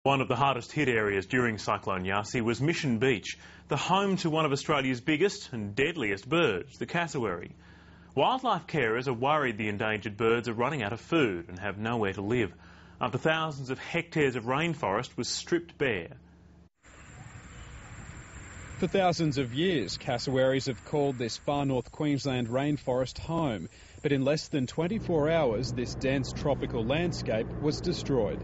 One of the hardest hit areas during Cyclone Yasi was Mission Beach, the home to one of Australia's biggest and deadliest birds, the cassowary. Wildlife carers are worried the endangered birds are running out of food and have nowhere to live, after thousands of hectares of rainforest was stripped bare. For thousands of years, cassowaries have called this far north Queensland rainforest home, but in less than 24 hours this dense tropical landscape was destroyed.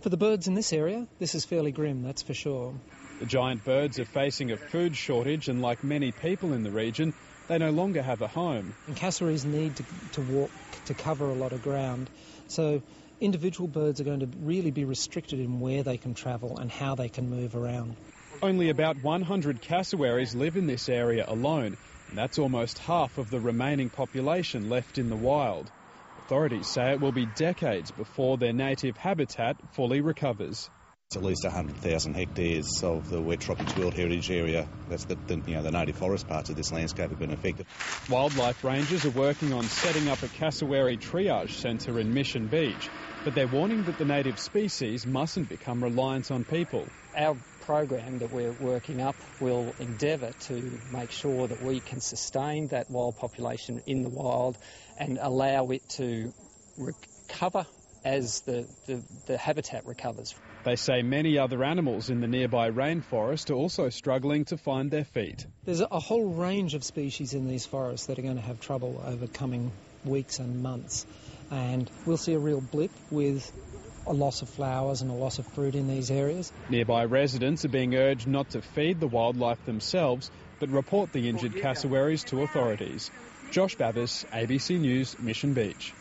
For the birds in this area, this is fairly grim, that's for sure. The giant birds are facing a food shortage, and like many people in the region, they no longer have a home. And cassowaries need to walk to cover a lot of ground, so individual birds are going to really be restricted in where they can travel and how they can move around. Only about 100 cassowaries live in this area alone, and that's almost half of the remaining population left in the wild. Authorities say it will be decades before their native habitat fully recovers. It's at least 100,000 hectares of the Wet Tropics World Heritage Area. That's the native forest parts of this landscape have been affected. Wildlife rangers are working on setting up a cassowary triage centre in Mission Beach, but they're warning that the native species mustn't become reliant on people. Our program that we're working up will endeavour to make sure that we can sustain that wild population in the wild and allow it to recover as the habitat recovers. They say many other animals in the nearby rainforest are also struggling to find their feet. There's a whole range of species in these forests that are going to have trouble over coming weeks and months, and we'll see a real blip with a loss of flowers and a loss of fruit in these areas. Nearby residents are being urged not to feed the wildlife themselves, but report the injured cassowaries to authorities. Josh Babbis, ABC News, Mission Beach.